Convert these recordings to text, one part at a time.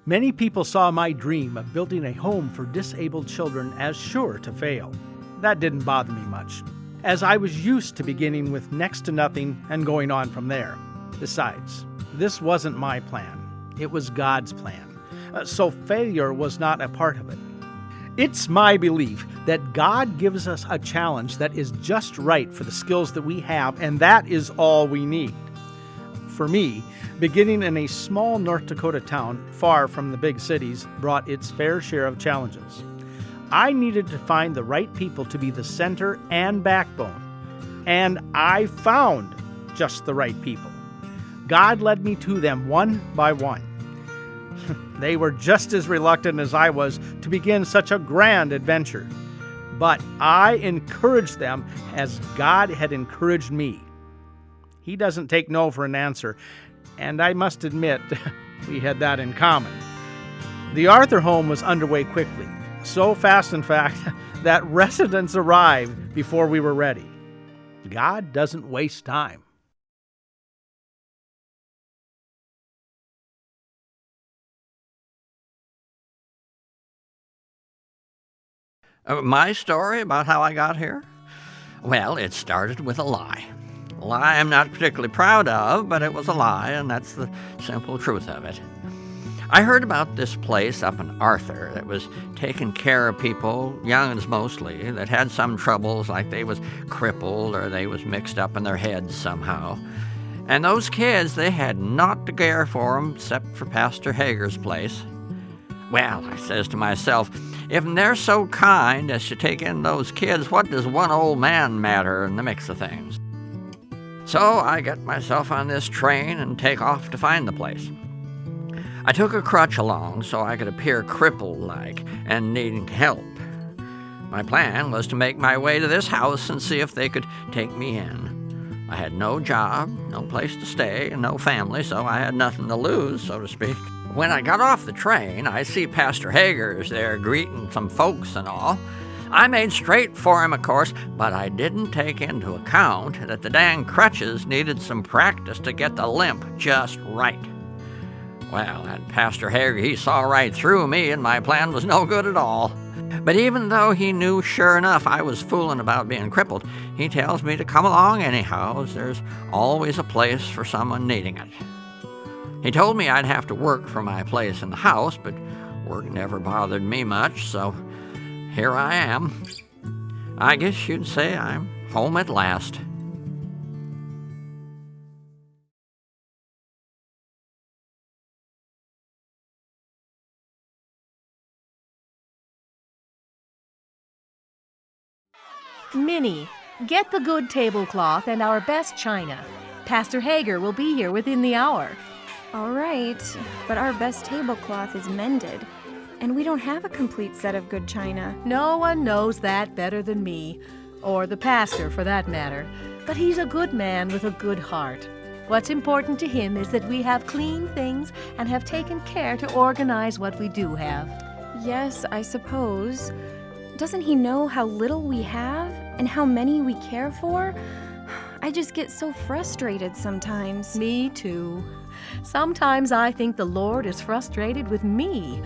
Many people saw my dream of building a home for disabled children as sure to fail. That didn't bother me much, as I was used to beginning with next to nothing and going on from there. Besides, this wasn't my plan. It was God's plan. So failure was not a part of it. It's my belief that God gives us a challenge that is just right for the skills that we have, and that is all we need. For me, beginning in a small North Dakota town far from the big cities brought its fair share of challenges. I needed to find the right people to be the center and backbone, and I found just the right people. God led me to them one by one. They were just as reluctant as I was to begin such a grand adventure, but I encouraged them as God had encouraged me. He doesn't take no for an answer, and I must admit, we had that in common. The Arthur home was underway quickly, so fast, in fact, that residents arrived before we were ready. God doesn't waste time. My story about how I got here? Well, it started with a lie. A lie I'm not particularly proud of, but it was a lie, and that's the simple truth of it. I heard about this place up in Arthur that was taking care of people, young'uns mostly, that had some troubles, like they was crippled or they was mixed up in their heads somehow. And those kids, they had naught to care for 'em except for Pastor Hoeger's place. Well, I says to myself, if they're so kind as to take in those kids, what does one old man matter in the mix of things? So I get myself on this train and take off to find the place. I took a crutch along so I could appear crippled-like and needing help. My plan was to make my way to this house and see if they could take me in. I had no job, no place to stay, and no family, so I had nothing to lose, so to speak. When I got off the train, I see Pastor Hoeger's there greeting some folks and all. I made straight for him, of course, but I didn't take into account that the dang crutches needed some practice to get the limp just right. Well, that Pastor Hoeger, he saw right through me, and my plan was no good at all. But even though he knew sure enough I was fooling about being crippled, he tells me to come along anyhow, as there's always a place for someone needing it. He told me I'd have to work for my place in the house, but work never bothered me much, so here I am. I guess you'd say I'm home at last. Minnie, get the good tablecloth and our best china. Pastor Hoeger will be here within the hour. All right, but our best tablecloth is mended, and we don't have a complete set of good china. No one knows that better than me, or the pastor for that matter, but he's a good man with a good heart. What's important to him is that we have clean things and have taken care to organize what we do have. Yes, I suppose. Doesn't he know how little we have and how many we care for? I just get so frustrated sometimes. Me too. Sometimes I think the Lord is frustrated with me.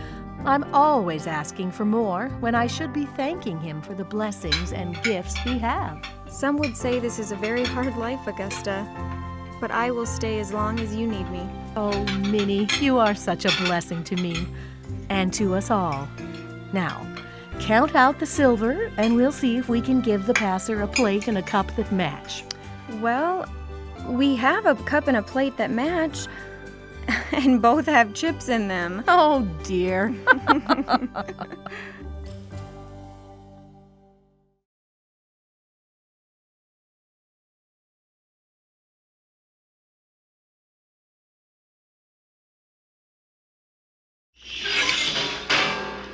I'm always asking for more when I should be thanking Him for the blessings and gifts we have. Some would say this is a very hard life, Augusta, but I will stay as long as you need me. Oh, Minnie, you are such a blessing to me and to us all. Now, count out the silver and we'll see if we can give the pastor a plate and a cup that match. Well, we have a cup and a plate that match, and both have chips in them. Oh, dear.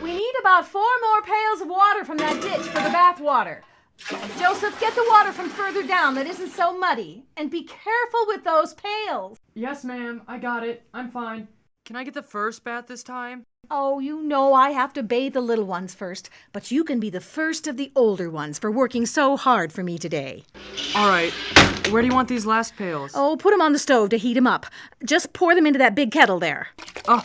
We need about 4 more pails of water from that ditch for the bath water. Joseph, get the water from further down that isn't so muddy. And be careful with those pails. Yes, ma'am. I got it. I'm fine. Can I get the first bath this time? Oh, you know I have to bathe the little ones first, but you can be the first of the older ones for working so hard for me today. All right. Where do you want these last pails? Oh, put them on the stove to heat them up. Just pour them into that big kettle there. Oh,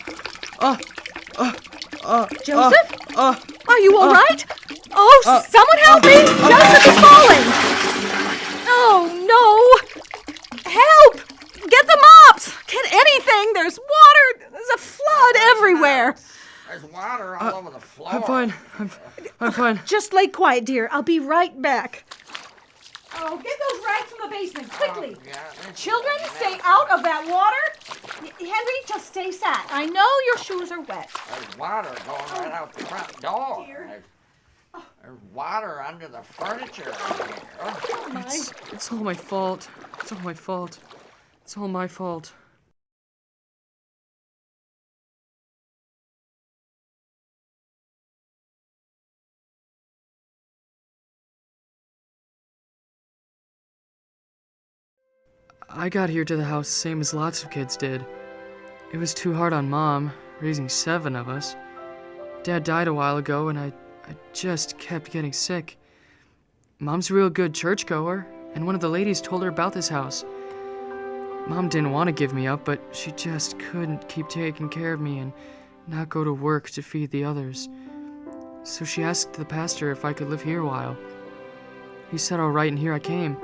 Joseph? Are you all right? Oh, someone help me! Joseph is falling! Oh, no! Help! Get the mops! Get anything! There's water! There's a flood everywhere! There's water all over the floor. I'm fine. I'm fine. Just lay quiet, dear. I'll be right back. Oh, get those rags from the basement, quickly! Children, stay out of that water! Henry, just stay sat. I know your shoes are wet. There's water going right out the front door. Dear. There's water under the furniture here. Oh, my. It's all my fault. It's all my fault. It's all my fault. I got here to the house same as lots of kids did. It was too hard on Mom, raising 7 of us. Dad died a while ago, and I just kept getting sick. Mom's a real good churchgoer, and one of the ladies told her about this house. Mom didn't want to give me up, but she just couldn't keep taking care of me and not go to work to feed the others. So she asked the pastor if I could live here a while. He said all right, and here I came.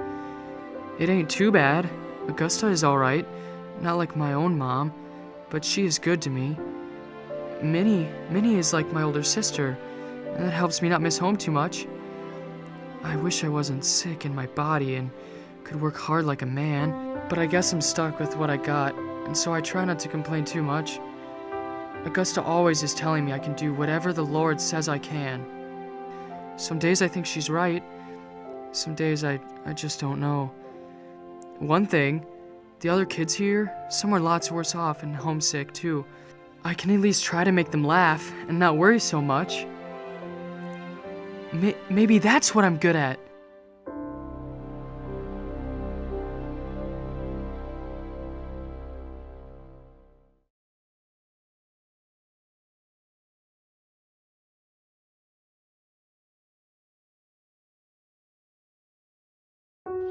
It ain't too bad. Augusta is all right, not like my own mom, but she is good to me. Minnie is like my older sister, and that helps me not miss home too much. I wish I wasn't sick in my body and could work hard like a man, but I guess I'm stuck with what I got, and so I try not to complain too much. Augusta always is telling me I can do whatever the Lord says I can. Some days I think she's right. Some days I just don't know. One thing, the other kids here, some are lots worse off and homesick too. I can at least try to make them laugh and not worry so much. Maybe that's what I'm good at.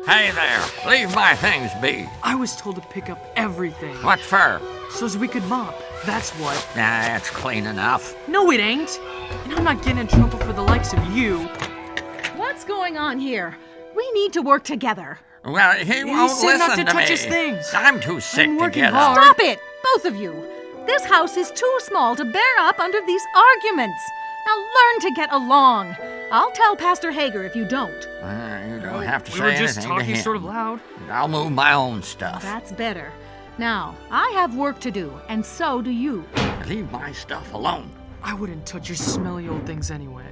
Hey there, leave my things be. I was told to pick up everything. What for? So as we could mop. That's what. Nah, that's clean enough. No, it ain't. And I'm not getting in trouble for the likes of you. What's going on here? We need to work together. Well, he won't said listen not to to touch me. his things. I'm too sick I'm to working get hard. up. Stop it, both of you. This house is too small to bear up under these arguments. Now learn to get along. I'll tell Pastor Hoeger if you don't. You don't have to We say were just anything to talking him. sort of loud. I'll move my own stuff. That's better. Now, I have work to do, and so do you. Leave my stuff alone. I wouldn't touch your smelly old things anyway.